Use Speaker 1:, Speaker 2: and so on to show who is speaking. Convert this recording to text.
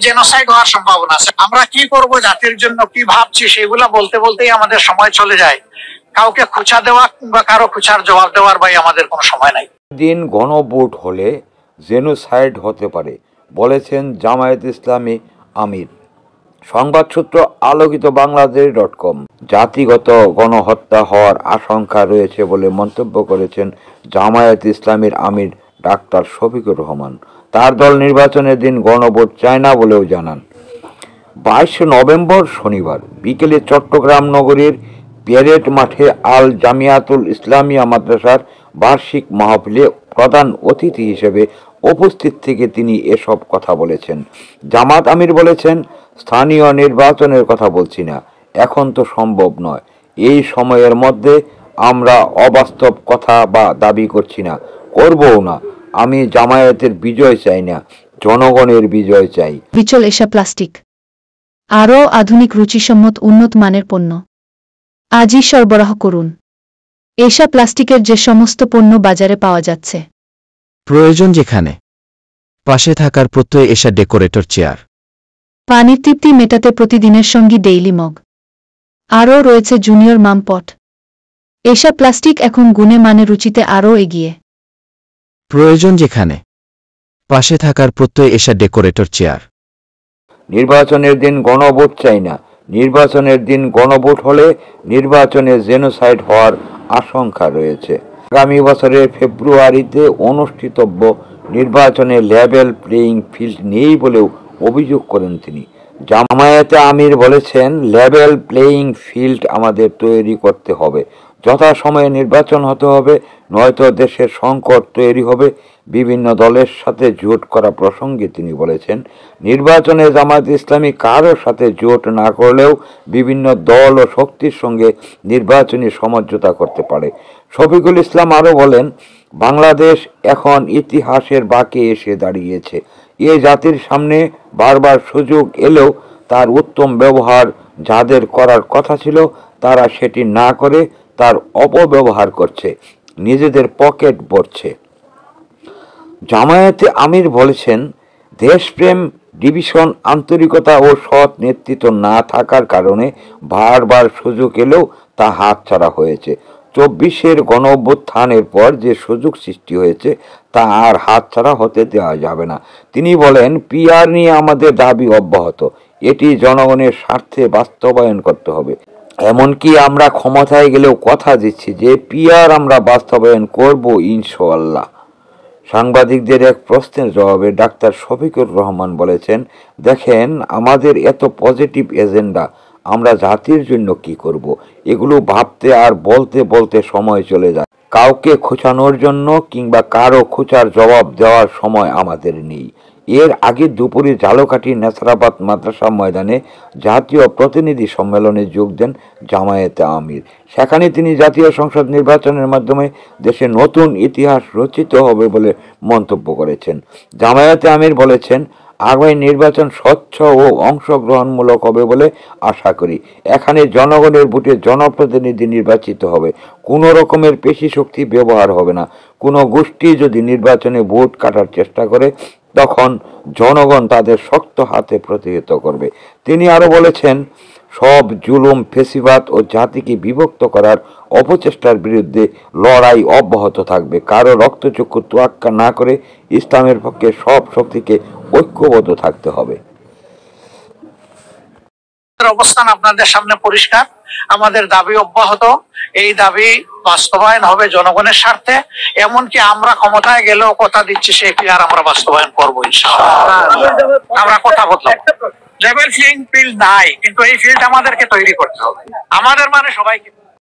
Speaker 1: Genocide হওয়ার সম্ভাবনা আছে। আমরা কি করব, জাতির জন্য কি ভাবছি, সেগুলা বলতে বলতেই আমাদের সময় চলে যায়। কাউকে খোঁচা দেওয়া কিংবা কারো খোঁচার জবাব দেওয়ার ভাই আমাদের কোনো সময় নাই।
Speaker 2: দিন গণভোট হলে জেনোসাইড হতে পারে বলেছেন জামায়াত ইসলামী আমির। সংবাদ সূত্র আলোকিত বাংলাদেশ.com। জাতিগত গণহত্যা হওয়ার আশঙ্কা রয়েছে বলে মন্তব্য করেছেন জামায়াত ইসলামীর আমির ডাক্তার শফিকুর রহমান। তার দল নির্বাচনের দিন গণভোট চায় না বলেও জানান। 22 নভেম্বর শনিবার বিকেলে চট্টগ্রাম নগরীর প্যারেড মাঠে আল জামিয়াতুল ইসলামিয়া মাদ্রাসার বার্ষিক মাহফিলে প্রধান অতিথি হিসেবে উপস্থিত থেকে তিনি এসব কথা বলেছেন। জামাত আমির বলেছেন, স্থানীয় নির্বাচনের কথা বলছি না, এখন তো সম্ভব নয়। এই সময়ের মধ্যে আমরা অবাস্তব কথা বা দাবি করছি না, করবও না। আমি জামায়াতের বিজয় চাই না, জনগণের বিজয় চাই।
Speaker 3: বিচল এশা প্লাস্টিক আরও আধুনিক রুচিসম্মত উন্নত মানের পণ্য আজই সরবরাহ করুন। এশা প্লাস্টিকের যে সমস্ত পণ্য বাজারে পাওয়া যাচ্ছে,
Speaker 4: প্রয়োজন যেখানে, পাশে থাকার প্রত্যয় এশা ডেকোরেটর চেয়ার,
Speaker 3: পানির তৃপ্তি মেটাতে প্রতিদিনের সঙ্গী ডেইলি মগ, আরও রয়েছে জুনিয়র মাম পট। এশা প্লাস্টিক এখন গুণে মানে রুচিতে আরও এগিয়ে।
Speaker 4: প্রয়োজন যেখানে, পাশে থাকার প্রত্যয় এশা ডেকোরেটর চেয়ার।
Speaker 2: নির্বাচনের দিন গণভোট চাই না। নির্বাচনের দিন গণভোট হলে নির্বাচনে জেনোসাইড হওয়ার আশঙ্কা রয়েছে। আগামী বছরের ফেব্রুয়ারিতে অনুষ্ঠিতব্য নির্বাচনে লেভেল প্লেয়িং ফিল্ড নেই বলেও অভিযোগ করেন তিনি। জামায়াতে আমির বলেছেন, লেভেল প্লেয়িং ফিল্ড আমাদের তৈরি করতে হবে। যথাসময়ে নির্বাচন হতে হবে, নয়তো দেশের সংকট তৈরি হবে। বিভিন্ন দলের সাথে জোট করা প্রসঙ্গে তিনি বলেছেন, নির্বাচনে জামায়াত ইসলামী কারোর সাথে জোট না করলেও বিভিন্ন দল ও শক্তির সঙ্গে নির্বাচনী সমঝোতা করতে পারে। শফিকুল ইসলাম আরও বলেন, বাংলাদেশ এখন ইতিহাসের বাঁকে এসে দাঁড়িয়েছে। এ জাতির সামনে বারবার সুযোগ এলেও তার উত্তম ব্যবহার যাদের করার কথা ছিল তারা সেটি না করে তার অপব্যবহার করছে, নিজেদের পকেট ভরছে। জামায়াতে আমির বলেছেন, দেশপ্রেম, ডিভিশন, আন্তরিকতা ও সৎ নেতৃত্ব না থাকার কারণে বারবার সুযোগ এলেও তা হাতছাড়া হয়েছে। 24-এর গণঅভ্যুত্থানের পর যে সুযোগ সৃষ্টি হয়েছে তা আর হাতছাড়া হতে দেওয়া যাবে না। তিনি বলেন, পিআর নিয়ে আমাদের দাবি অব্যাহত, এটি জনগণের স্বার্থে বাস্তবায়ন করতে হবে। এমনকি আমরা ক্ষমতায় গেলেও কথা দিচ্ছি যে পিআর আমরা বাস্তবায়ন করব ইনশাআল্লাহ। সাংবাদিকদের এক প্রশ্নের জবাবে ডাক্তার শফিকুর রহমান বলেছেন, দেখেন, আমাদের এত পজিটিভ এজেন্ডা, আমরা জাতির জন্য কি করব, এগুলো ভাবতে আর বলতে বলতে সময় চলে যায়। কাউকে খোঁচানোর জন্য কিংবা কারো খোঁচার জবাব দেওয়ার সময় আমাদের নেই। এর আগে দুপুরে ঝালকাঠি নেসারাবাদ মাদ্রাসা ময়দানে জাতীয় প্রতিনিধি সম্মেলনে যোগ দেন জামায়াতে আমির। সেখানে তিনি জাতীয় সংসদ নির্বাচনের মাধ্যমে দেশে নতুন ইতিহাস রচিত হবে বলে মন্তব্য করেছেন। জামায়াতে আমির বলেছেন, আগামী নির্বাচন স্বচ্ছ ও অংশগ্রহণমূলক হবে বলে আশা করি। এখানে জনগণের ভোটে জনপ্রতিনিধি নির্বাচিত হবে, কোনো রকমের পেশি শক্তি ব্যবহার হবে না। কোনো গোষ্ঠী যদি নির্বাচনে ভোট কাটার চেষ্টা করে তখন জনগণ তাদের শক্ত হাতে প্রতিহত করবে। তিনি আরও বলেছেন, সব জুলুম, ফেসিবাদ ও জাতিকে বিভক্ত করার অপচেষ্টার বিরুদ্ধে লড়াই অব্যাহত থাকবে। কারো রক্তচক্ষু তোয়াক্কা না করে ইসলামের পক্ষে সব শক্তিকে ঐক্যবদ্ধ থাকতে হবে।
Speaker 1: অবস্থান আপনাদের সামনে পরিষ্কার, আমাদের দাবি অব্যাহত, এই দাবি বাস্তবায়ন হবে জনগণের স্বার্থে। এমনকি আমরা ক্ষমতায় গেলেও কথা দিচ্ছি সেই পিআর আমরা বাস্তবায়ন করবো ইনশাআল্লাহ। আমরা কথা বললাম, লেভেল প্লেইং ফিল্ড নাই, কিন্তু এই ফিল্ড আমাদেরকে তৈরি করতে হবে, আমাদের মানে সবাইকে।